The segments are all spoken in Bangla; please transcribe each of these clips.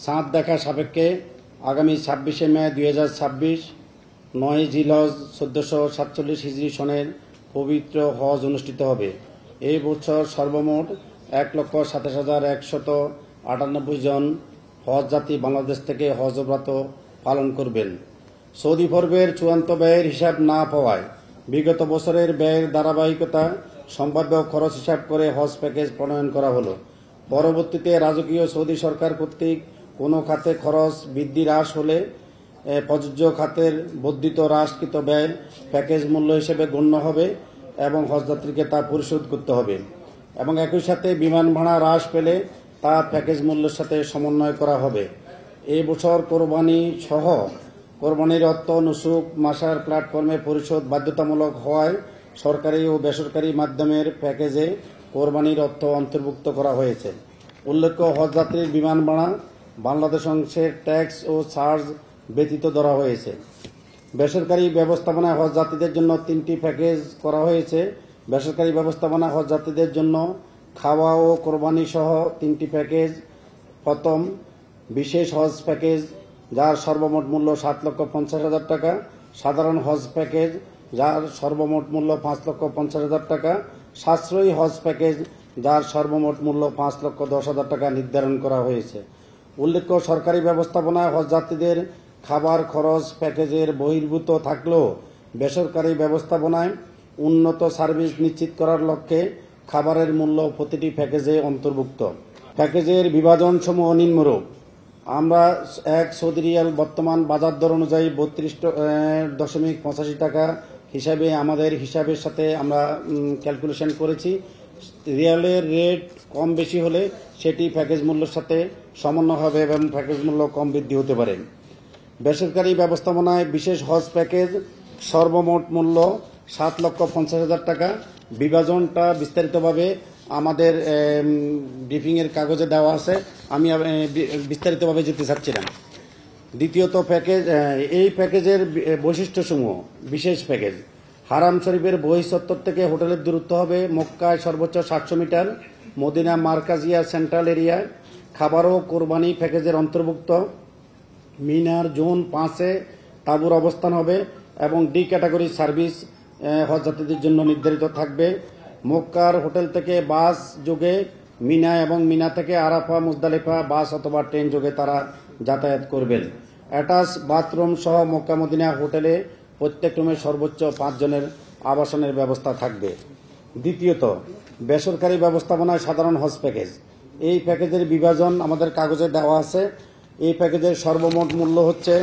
চাঁদ দেখা সাপেক্ষে আগামী 26শে মে 2026 9 জিলহজ 1447 হিজরি সনের পবিত্র হজ অনুষ্ঠিত হবে। এই বছর সর্বমোট 1,27,198 জন হজ যাত্রী বাংলাদেশ থেকে হজ ব্রত পালন করবেন। সৌদি পর্বের চূড়ান্ত ব্যয়ের হিসাব না পাওয়ায় বিগত বছরের ব্যয়ের ধারাবাহিকতা সম্ভাব্য খরচ হিসাব করে হজ প্যাকেজ প্রণয়ন করা হলো। পরবর্তীতে রাজকীয় সৌদি সরকার কর্তৃক কোনো খাতে খরচ বৃদ্ধি হ্রাস হলে প্রযোজ্য খাতের বর্ধিত হ্রাসকৃত ব্যয় প্যাকেজ মূল্য হিসেবে গণ্য হবে এবং হজযাত্রীকে তা পরিশোধ করতে হবে এবং একই সাথে বিমান ভাড়া হ্রাস পেলে তা প্যাকেজ মূল্যের সাথে সমন্বয় করা হবে। এই বছর কোরবানি সহ কোরবানির অর্থ নুসুক মাসার প্ল্যাটফর্মে পরিশোধ বাধ্যতামূলক হওয়ায় সরকারি ও বেসরকারি মাধ্যমের প্যাকেজে কোরবানির অর্থ অন্তর্ভুক্ত করা হয়েছে। উল্লেখ্য, হজযাত্রীর বিমান ভাড়া বাংলাদেশ অংশের ট্যাক্স ও চার্জ ব্যতীত ধরা হয়েছে। বেসরকারি ব্যবস্থাপনায় হজযাত্রীদের জন্য 3টি প্যাকেজ করা হয়েছে। বেসরকারি ব্যবস্থাপনা হজযাত্রীদের জন্য খাওয়া ও কোরবানি সহ 3টি প্যাকেজ। প্রথম, বিশেষ হজ প্যাকেজ, যার সর্বমোট মূল্য 7,50,000 টাকা। সাধারণ হজ প্যাকেজ, যার সর্বমোট মূল্য 5,50,000 টাকা। সাশ্রয়ী হজ প্যাকেজ, যার সর্বমোট মূল্য 5,10,000 টাকা নির্ধারণ করা হয়েছে। উল্লেখ্য, সরকারি ব্যবস্থাপনায় হজযাত্রীদের খাবার খরচ প্যাকেজের বহির্ভূত থাকলেও বেসরকারি ব্যবস্থাপনায় উন্নত সার্ভিস নিশ্চিত করার লক্ষ্যে খাবারের মূল্য প্রতিটি প্যাকেজে অন্তর্ভুক্ত। প্যাকেজের বিভাজন সমূহ নিম্নরূপ: আমরা 1 সৌদি রিয়াল বর্তমান বাজার দর অনুযায়ী 32.85 টাকা হিসাবে আমাদের হিসাবের সাথে আমরা ক্যালকুলেশন করেছি। রিয়ালের রেট কম বেশি হলে সেটি প্যাকেজ মূল্যের সাথে সমন্বয় হবে এবং প্যাকেজ মূল্য কম বৃদ্ধি হতে পারে। বেসরকারি ব্যবস্থাপনায় বিশেষ হজ প্যাকেজ সর্বমোট মূল্য 7,50,000 টাকা। বিভাজনটা বিস্তারিতভাবে আমাদের ব্রিফিংয়ের কাগজে দেওয়া আছে, আমি বিস্তারিতভাবে যেতে চাচ্ছি না। দ্বিতীয়ত, এই প্যাকেজের বৈশিষ্ট্যসমূহ। বিশেষ প্যাকেজ: হারাম শরীফের বহিঃচত্বর থেকে হোটেলের দূরত্ব হবে মক্কায় সর্বোচ্চ 700 মিটার, মদিনা মার্কাজিয়া সেন্ট্রাল এরিয়ায়। খাবার ও কোরবানি প্যাকেজের অন্তর্ভুক্ত। মিনার জোন 5-এ তাঁবুর অবস্থান হবে এবং ডি ক্যাটাগরি সার্ভিস হজযাত্রীদের জন্য নির্ধারিত থাকবে। মক্কার হোটেল থেকে বাস যোগে মিনা এবং মিনা থেকে আরাফা মুজদালিফা বাস অথবা ট্রেন যোগে তারা যাতায়াত করবেন। অ্যাটাচ বাথরুম সহ মক্কা মদিনা হোটেলে প্রত্যেক রুমে সর্বোচ্চ 5 জনের আবাসনের ব্যবস্থা থাকবে। দ্বিতীয়ত, বেসরকারি ব্যবস্থাপনায় সাধারণ হজ প্যাকেজ। এই প্যাকেজের বিভাজন আমাদের কাগজে দেওয়া আছে। এই প্যাকেজের সর্বমোট মূল্য হচ্ছে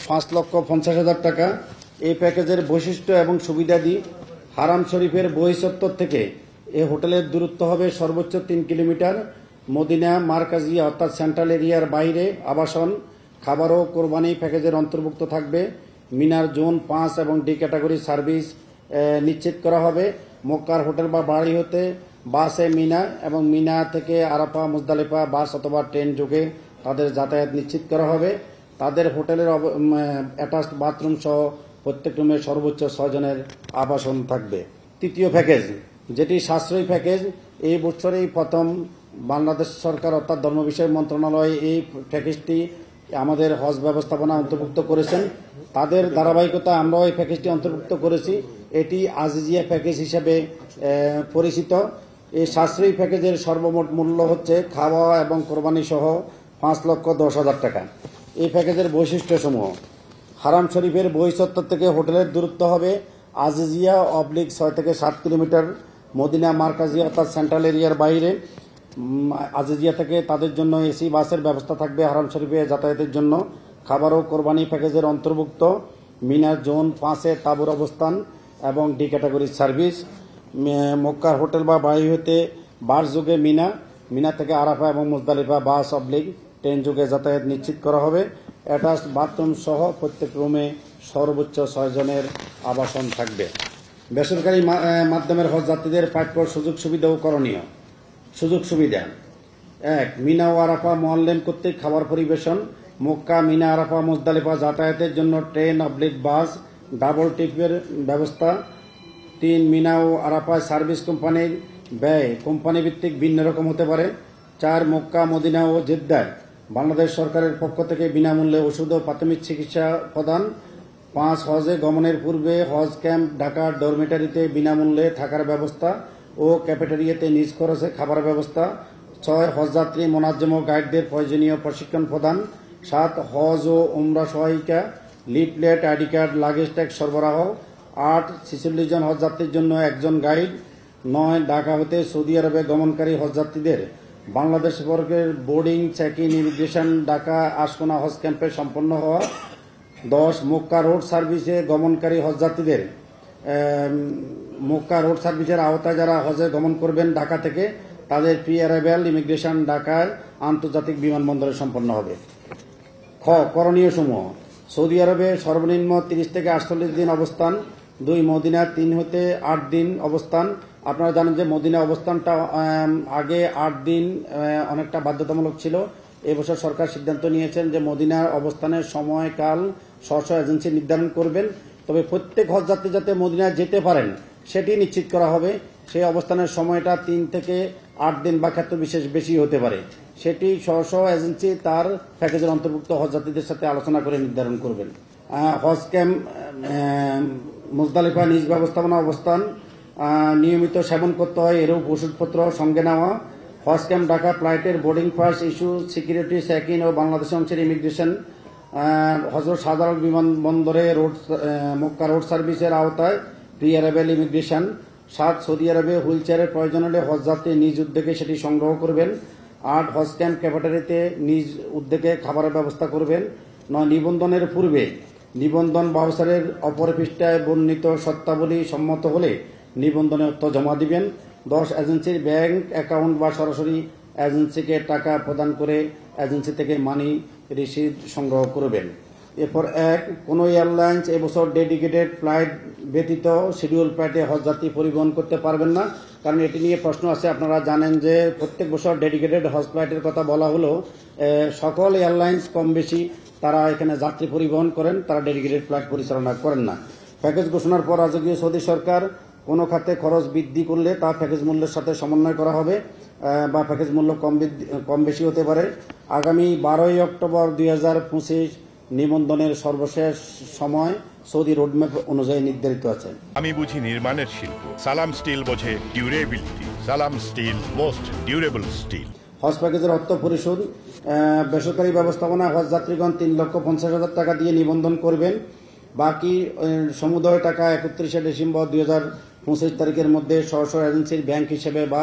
5,50,000 টাকা। এই প্যাকেজের বৈশিষ্ট্য এবং সুবিধাদি: হারাম শরীফের বহিঃচত্বর থেকে এই হোটেলের দূরত্ব হবে সর্বোচ্চ 3 কিলোমিটার। মদিনা মার্কাজিয়া অর্থাৎ সেন্ট্রাল এরিয়ার বাইরে আবাসন। খাবার ও কোরবানি প্যাকেজের অন্তর্ভুক্ত থাকবে। মিনার জোন 5 এবং ডি ক্যাটাগরি সার্ভিস নিশ্চিত করা হবে। মক্কার হোটেল বা বাড়ি হতে বাসে মিনা এবং মিনা থেকে আরাফা মুজদালিফা বাস অথবা ট্রেন যোগে তাদের যাতায়াত নিশ্চিত করা হবে। তাদের হোটেলের অ্যাটাচড বাথরুম সহ প্রত্যেক রুমে সর্বোচ্চ 6 জনের আবাসন থাকবে। তৃতীয় প্যাকেজ, যেটি সাশ্রয়ী প্যাকেজ। এই বছরেই প্রথম বাংলাদেশ সরকার অর্থাৎ ধর্ম বিষয়ক মন্ত্রণালয় এই প্যাকেজটি আমাদের হজ ব্যবস্থাপনা অন্তর্ভুক্ত করেছেন। তাদের ধারাবাহিকতা আমরাও এই প্যাকেজটি অন্তর্ভুক্ত করেছি। এটি আজিজিয়া প্যাকেজ হিসেবে পরিচিত। এই সাশ্রয়ী প্যাকেজের সর্বমোট মূল্য হচ্ছে খাওয়া এবং কোরবানি সহ 5,10,000 টাকা। এই প্যাকেজের বৈশিষ্ট্যসমূহ: হারাম শরীফের বহিঃচত্বর থেকে হোটেলের দূরত্ব হবে আজিজিয়া /6 থেকে 7 কিলোমিটার। মদিনা মার্কাজিয়া অর্থাৎ সেন্ট্রাল এরিয়ার বাইরে। আজিজিয়া থেকে তাদের জন্য এসি বাসের ব্যবস্থা থাকবে হারাম শরীফে যাতায়াতের জন্য। খাবার ও কোরবানি প্যাকেজের অন্তর্ভুক্ত। মিনার জোন 5-এ তাঁবুর অবস্থান এবং ডি ক্যাটাগরি সার্ভিস। মক্কার হোটেল বা বাড়ি হতে বাস যোগে মিনা থেকে আরাফা এবং মুজদালিফা বাস ট্রেন যোগে যাতায়াত নিশ্চিত করা হবে। অ্যাটাচ বাথরুম সহ প্রত্যেক রুমে সর্বোচ্চ 6 জনের আবাসন থাকবে। বেসরকারি মাধ্যমের হজ যাত্রীদের প্রাপ্য সুযোগ সুবিধা ও করণীয়। সুযোগ সুবিধা: 1. মিনা ও আরাফা মুআল্লিম কর্তৃক খাবার পরিবেশন। মক্কা, মিনা, আরাফা, মুজদালিফা যাতায়াতের জন্য ট্রেন বাস ডাবল টিপের ব্যবস্থা। 3. মিনা ও আরাফায় সার্ভিস কোম্পানির ব্যয় কোম্পানি ভিত্তিক ভিন্ন রকম হতে পারে। 4. মক্কা, মদিনা ও জেদ্দায় বাংলাদেশ সরকারের পক্ষ থেকে বিনামূল্যে ওষুধ ও প্রাথমিক চিকিৎসা প্রদান। 5 হজে গমনের পূর্বে হজ ক্যাম্প ঢাকার ডরমিটারিতে বিনামূল্যে থাকার ব্যবস্থা ও ক্যাফেটেরিয়াতে নিজ খরচে খাবার ব্যবস্থা। 6 হজযাত্রী মোনাজ্জেম ও গাইডদের প্রয়োজনীয় প্রশিক্ষণ প্রদান। 7 হজ ও উমরা সহায়িকা, leaflet, ID card, luggage tag সরবরাহ। 8 46 জন হজযাত্রীর জন্য একজন গাইড। 9 ঢাকা হতে সৌদি আরবে গমনকারী হজযাত্রীদের বাংলাদেশ সরকারের boarding, check in, immigration Dhaka Ashkona হজ ক্যাম্পে সম্পন্ন হওয়া। 10 মক্কা রোড সার্ভিসে গমনকারী হজযাত্রীদের মক্কা রোড সার্ভিসের আওতায় যারা হজে গমন করবেন ঢাকা থেকে, তাদের প্রি অ্যারাইভাল ইমিগ্রেশন ঢাকায় আন্তর্জাতিক বিমানবন্দরে সম্পন্ন হবে। খ করণীয় সমূহ: সৌদি আরবে সর্বনিম্ন 30 থেকে 48 দিন অবস্থান। 2 মদিনা 3 হতে 8 দিন অবস্থান। আপনারা জানেন যে মদিনা অবস্থানটা আগে 8 দিন অনেকটা বাধ্যতামূলক ছিল। এবছর সরকার সিদ্ধান্ত নিয়েছেন যে মদিনার অবস্থানের সময়কাল স্ব এজেন্সি নির্ধারণ করবেন। তবে প্রত্যেক হজযাত্রী যাতে মদিনায় যেতে পারেন সেটি নিশ্চিত করা হবে। সেই অবস্থানের সময়টা 3 থেকে 8 দিন বা ক্ষেত্র বিশেষ বেশি হতে পারে। সেটি স্ব এজেন্সি তার প্যাকেজের অন্তর্ভুক্ত হজযাত্রীদের সাথে আলোচনা করে নির্ধারণ করবেন। হজ ক্যাম্প মুজদালিফা নিজ ব্যবস্থাপনা অবস্থান নিয়মিত সেবন করতে হয়, এরূপ ওষুধপত্র সঙ্গে নেওয়া। হজ ক্যাম্প ঢাকা ফ্লাইটের boarding pass issue, security, check in ও বাংলাদেশ অংশের ইমিগ্রেশন। হজরত শাহজালাল বিমানবন্দরে মক্কা রোড সার্ভিসের আওতায় প্রি অ্যারাইভাল ইমিগ্রেশন। 7 সৌদি আরবে হুইল চেয়ারের প্রয়োজন হলে হজযাত্রী নিজ উদ্যোগে সেটি সংগ্রহ করবেন। 8 হজ ক্যাম্প ক্যাফেটেরিয়াতে নিজ উদ্যোগে খাবারের ব্যবস্থা করবেন। 9 নিবন্ধনের পূর্বে নিবন্ধন বাউচারের অপর পৃষ্ঠায় বর্ণিত শর্তাবলী সম্মত হলে নিবন্ধনে তথ্য জমা দিবেন। 10 এজেন্সির ব্যাংক অ্যাকাউন্ট বা সরাসরি এজেন্সিকে টাকা প্রদান করে এজেন্সি থেকে মানি রিসিভ সংগ্রহ করবেন। এরপর 1 কোন এয়ারলাইন্স এবছর ডেডিকেটেড ফ্লাইট ব্যতীত শিডিউল ফ্লাইটে হজযাত্রী পরিবহন করতে পারবেন না। কারণ এটি নিয়ে প্রশ্ন আছে। আপনারা জানেন যে প্রত্যেক বছর ডেডিকেটেড হজ ফ্লাইটের কথা বলা হলো, সকল এয়ারলাইন্স কম বেশি তারা এখানে যাত্রী পরিবহন করেন, তারা ডেডিকেটেড ফ্লাইট পরিচালনা করেন না। প্যাকেজ ঘোষণার পর রাজকীয় সৌদি সরকার কোনো খাতে খরচ বৃদ্ধি করলে তা প্যাকেজ মূল্যের সাথে সমন্বয় করা হবে বা প্যাকেজ মূল্য কম বেশি হতে পারে। আগামী 12 অক্টোবর 2025 নিবন্ধনের সর্বশেষ সময় সৌদি রোডম্যাপ অনুযায়ী নির্ধারিত আছে। আমি বুঝি নির্মাণের শিল্প, সালাম স্টিল বোঝে ডিউরেবিলিটি। সালাম স্টিল, মোস্ট ডিউরেবল স্টিল। হজ প্যাকেজের অর্থ পরিশোধ: বেসরকারি ব্যবস্থাপনায় হজ যাত্রীগণ 3,50,000 টাকা দিয়ে নিবন্ধন করবেন। বাকি সমুদয় টাকা 31 ডিসেম্বর 2025 তারিখের মধ্যে স্ব এজেন্সির ব্যাংক হিসেবে বা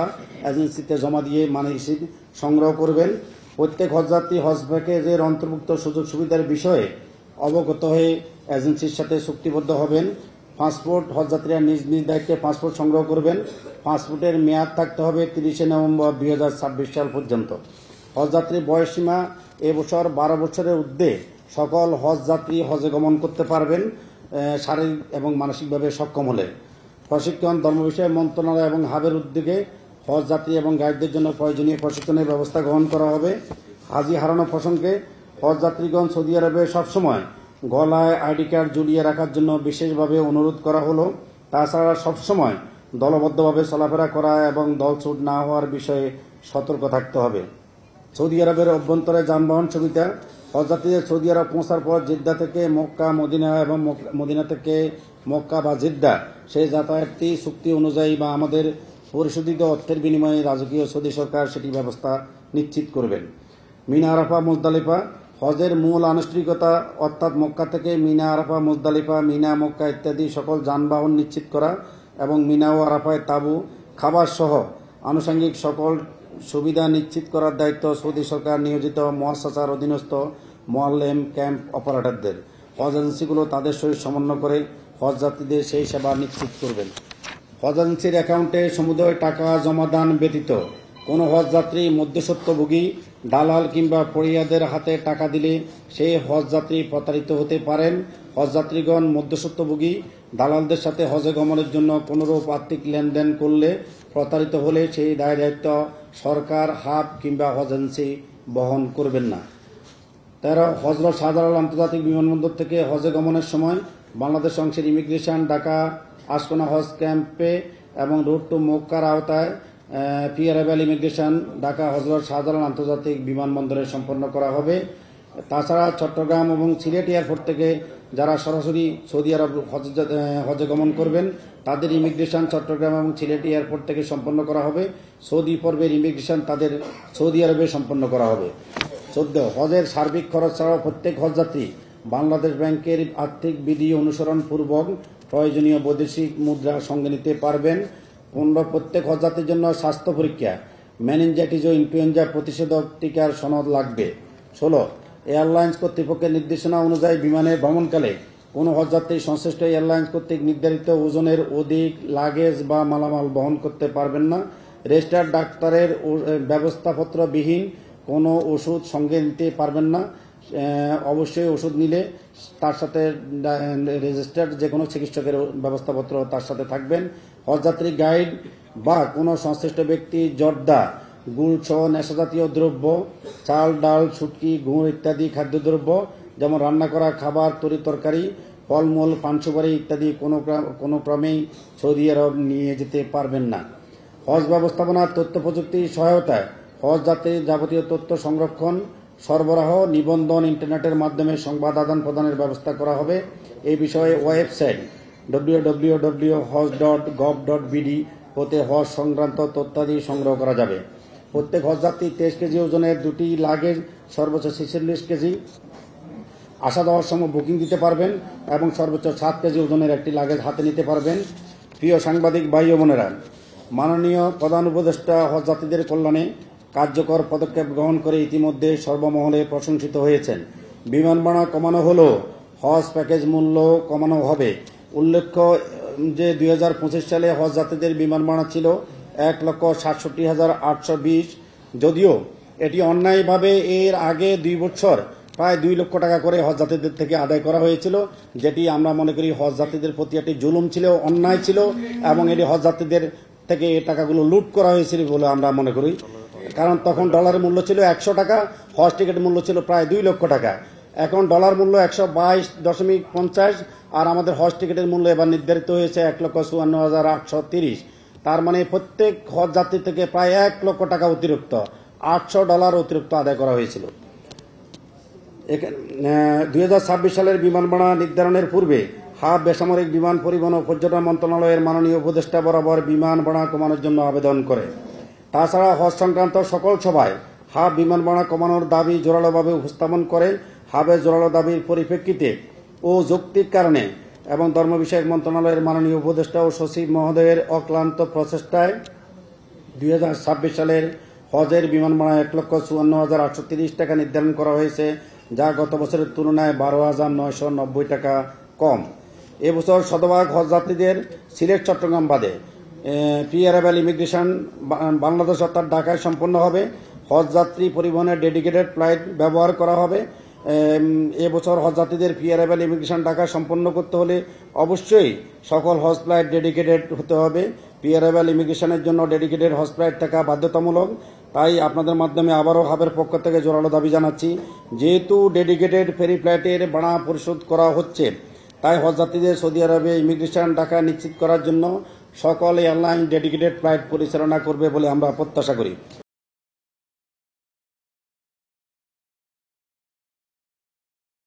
এজেন্সিতে জমা দিয়ে মানি রিসিভ সংগ্রহ করবেন। প্রত্যেক হজযাত্রী হজ প্যাকেজের অন্তর্ভুক্ত সুযোগ সুবিধার বিষয়ে অবগত হয়ে এজেন্সির সাথে চুক্তিবদ্ধ হবেন। পাসপোর্ট: হজযাত্রীরা নিজ নিজ দায়িত্বে পাসপোর্ট সংগ্রহ করবেন। পাসপোর্টের মেয়াদ থাকতে হবে 30 নভেম্বর 2026 সাল পর্যন্ত। হজযাত্রীর বয়সসীমা: এবছর 12 বছরের ঊর্ধ্বে সকল হজযাত্রী হজে গমন করতে পারবেন শারীরিক এবং মানসিকভাবে সক্ষম হলে। প্রশিক্ষণ: ধর্ম বিষয় মন্ত্রণালয় এবং হাবের উদ্যোগে হজযাত্রী এবং গাইডদের জন্য প্রয়োজনীয় প্রশিক্ষণের ব্যবস্থা গ্রহণ করা হবে। হাজি হারানো প্রসঙ্গে: হজযাত্রীগণ সৌদি আরবে সবসময় গলায় আইডি কার্ড ঝুলিয়ে রাখার জন্য বিশেষভাবে অনুরোধ করা হলো। তাছাড়া সবসময় দলবদ্ধভাবে চলাফেরা করা এবং দলছুট না হওয়ার বিষয়ে সতর্ক থাকতে হবে। সৌদি আরবের অভ্যন্তরে যানবাহন সুবিধা: হজযাত্রীদের সৌদি আরব পৌঁছার পর জেদ্দা থেকে মক্কা, মদিনা এবং মদিনা থেকে মক্কা বা জেদ্দা সেই যাতায়াতটি চুক্তি অনুযায়ী বা আমাদের পরিশোধিত অর্থের বিনিময়ে রাজকীয় সৌদি সরকার সেটি ব্যবস্থা নিশ্চিত করবেন। মিনা, আরাফা, মুজদালিফা: হজের মূল আনুষ্ঠানিকতা অর্থাৎ মক্কা থেকে মিনা, আরাফা, মুজদালিফা, মিনা, মক্কা ইত্যাদি সকল যানবাহন নিশ্চিত করা এবং মিনা ও আরাফায় তাঁবু, খাবার সহ আনুষঙ্গিক সকল সুবিধা নিশ্চিত করার দায়িত্ব সৌদি সরকার নিয়োজিত মুআসসাসার অধীনস্থ মোয়াল্লেম ক্যাম্প অপারেটরদের। হজ এজেন্সিগুলো তাদের সহিত সমন্বয় করে হজযাত্রীদের সেই সেবা নিশ্চিত করবেন। হজ এজেন্সির অ্যাকাউন্টে সমুদয় টাকা জমাদান ব্যতীত কোনো হজযাত্রী মধ্যস্বত্বভোগী, দালাল কিংবা পড়িয়াদের হাতে টাকা দিলে সেই হজযাত্রী প্রতারিত হতে পারেন। হজযাত্রীগণ মধ্যস্বত্বভোগী, দালালদের সাথে হজে গমনের জন্য কোনোরূপ আর্থিক লেনদেন করলে প্রতারিত হলে সেই দায় দায়িত্ব সরকার, হাব কিংবা হজ এজেন্সি বহন করবেন না। 13 হজরত শাহজালাল আন্তর্জাতিক বিমানবন্দর থেকে হজে গমনের সময় বাংলাদেশ অংশের ইমিগ্রেশন ঢাকা আশকোনা হজ ক্যাম্পে এবং রোড টু মক্কার আওতায় প্রি অ্যারাইভাল ইমিগ্রেশন ঢাকা হজরত শাহজালাল আন্তর্জাতিক বিমানবন্দরে সম্পন্ন করা হবে। তাছাড়া চট্টগ্রাম এবং সিলেট এয়ারপোর্ট থেকে যারা সরাসরি সৌদি আরব হজে গমন করবেন তাদের ইমিগ্রেশন চট্টগ্রাম এবং সিলেট এয়ারপোর্ট থেকে সম্পন্ন করা হবে। সৌদি পর্বের ইমিগ্রেশন তাদের সৌদি আরবে সম্পন্ন করা হবে। 14 হজের সার্বিক খরচ ছাড়াও প্রত্যেক হজযাত্রী বাংলাদেশ ব্যাংকের আর্থিক বিধি অনুসরণ পূর্বক প্রয়োজনীয় বৈদেশিক মুদ্রা সঙ্গে নিতে পারবেন। 15 প্রত্যেক হজযাত্রীর জন্য স্বাস্থ্য পরীক্ষা, মেনিনজাইটিস ও ইনফ্লুয়েঞ্জা প্রতিষেধক টিকার সনদ লাগবে। 16 এয়ারলাইন্স কর্তৃপক্ষের নির্দেশনা অনুযায়ী বিমানে ভ্রমণকালে কোনো হজযাত্রী সংশ্লিষ্ট এয়ারলাইন্স কর্তৃক নির্ধারিত ওজনের অধিক লাগেজ বা মালামাল বহন করতে পারবেন না। রেজিস্টার্ড ডাক্তারের ব্যবস্থাপত্রবিহীন কোনো ওষুধ সঙ্গে নিতে পারবেন না। অবশ্যই ওষুধ নিলে তার সাথে রেজিস্টার্ড যে কোনো চিকিৎসকের ব্যবস্থাপত্র তার সাথে থাকবেন। হজযাত্রী গাইড বা কোনো সংশ্লিষ্ট ব্যক্তি জর্দা, গুড় সহ নেশাজাতীয় দ্রব্য, চাল, ডাল, শুটকি, গুড় ইত্যাদি খাদ্যদ্রব্য যেমন রান্না করা খাবার, তরি তরকারি, ফলমূল, পান সুপারি ইত্যাদি কোনো ক্রমেই সৌদি আরব নিয়ে যেতে পারবেন না। হজ ব্যবস্থাপনার তথ্য প্রযুক্তি সহায়তায় হজ যাত্রীর যাবতীয় তথ্য সংরক্ষণ, সরবরাহ, নিবন্ধন, ইন্টারনেটের মাধ্যমে সংবাদ আদান প্রদানের ব্যবস্থা করা হবে। এই বিষয়ে ওয়েবসাইট www.hoj.gov.bd হতে হজ সংক্রান্ত তথ্যাদি সংগ্রহ করা যাবে। প্রত্যেক হজযাত্রী 23 কেজি ওজনের 2টি লাগেজ সর্বোচ্চ 46 কেজি আসা যাওয়ার সময় বুকিং দিতে পারবেন এবং সর্বোচ্চ 7 কেজি ওজনের একটি লাগেজ হাতে নিতে পারবেন। প্রিয় সাংবাদিক ভাই ও বোনেরা, মাননীয় প্রধান উপদেষ্টা হজযাত্রীদের কল্যাণে কার্যকর পদক্ষেপ গ্রহণ করে ইতিমধ্যে সর্বমহলে প্রশংসিত হয়েছেন। বিমান ভাড়া কমানো হলো, হজ প্যাকেজ মূল্য কমানো হবে। উল্লেখ্য যে 2025 সালে হজযাত্রীদের বিমান ভাড়া ছিল 1,67,820। যদিও এটি অন্যায়ভাবে এর আগে 2 বছর প্রায় 2 লক্ষ টাকা করে হজযাত্রীদের থেকে আদায় করা হয়েছিল, যেটি আমরা মনে করি হজযাত্রীদের প্রতি একটি জুলুম ছিল, অন্যায় ছিল এবং এটি হজযাত্রীদের থেকে এই টাকাগুলো লুট করা হয়েছিল বলে আমরা মনে করি। কারণ তখন ডলারের মূল্য ছিল 100 টাকা, হজ টিকিটের মূল্য ছিল প্রায় 2 লক্ষ টাকা। এখন ডলার মূল্য 122.50 আর আমাদের হজ টিকিটের মূল্য এবার নির্ধারিত হয়েছে 1,54,830। তার মানে প্রত্যেক হজ যাত্রী থেকে প্রায় 1 লক্ষ টাকা অতিরিক্ত, $800 অতিরিক্ত আদায় করা হয়েছিল। 2026 সালের বিমান ভাড়া নির্ধারণের পূর্বে হাব বেসামরিক বিমান পরিবহন ও পর্যটন মন্ত্রণালয়ের মাননীয় উপদেষ্টা বরাবর বিমান ভাড়া কমানোর জন্য আবেদন করে। তাছাড়া হজ সংক্রান্ত সকল সভায় হাব বিমান ভাড়া কমানোর দাবি জোরালোভাবে উপস্থাপন করে। হাবের জোরালো দাবির পরিপ্রেক্ষিতে ও যৌক্তিক কারণে এবং ধর্ম বিষয়ক মন্ত্রণালয়ের মাননীয় উপদেষ্টা ও সচিব মহোদয়ের অক্লান্ত প্রচেষ্টায় 2026 সালের হজের বিমান ভাড়া 1,54,830 টাকা নির্ধারণ করা হয়েছে, যা গত বছরের তুলনায় 12,990 টাকা কম। এবছর শতভাগ হজযাত্রীদের সিলেট, চট্টগ্রাম বাদে প্রি অ্যারাইভাল ইমিগ্রেশন বাংলাদেশ অর্থাৎ ঢাকায় সম্পন্ন হবে। হজযাত্রী পরিবহনের ডেডিকেটেড ফ্লাইট ব্যবহার করা হবে। এবছর হজযাত্রীদের প্রি অ্যারাইভাল ইমিগ্রেশন ঢাকা সম্পন্ন করতে হলে অবশ্যই সকল হজ ফ্লাইট ডেডিকেটেড হতে হবে। প্রি অ্যারাইভাল ইমিগ্রেশনের জন্য ডেডিকেটেড হজ ফ্লাইট থাকা বাধ্যতামূলক। তাই আপনাদের মাধ্যমে আবারও হাবের পক্ষ থেকে জোরালো দাবি জানাচ্ছি, যেহেতু ডেডিকেটেড ফেরি ফ্লাইটের ভাড়া পরিশোধ করা হচ্ছে, তাই হজযাত্রীদের সৌদি আরবে ইমিগ্রেশন ঢাকা নিশ্চিত করার জন্য সকল এয়ারলাইন ডেডিকেটেড ফ্লাইট পরিচালনা করবে বলে আমরা প্রত্যাশা করি।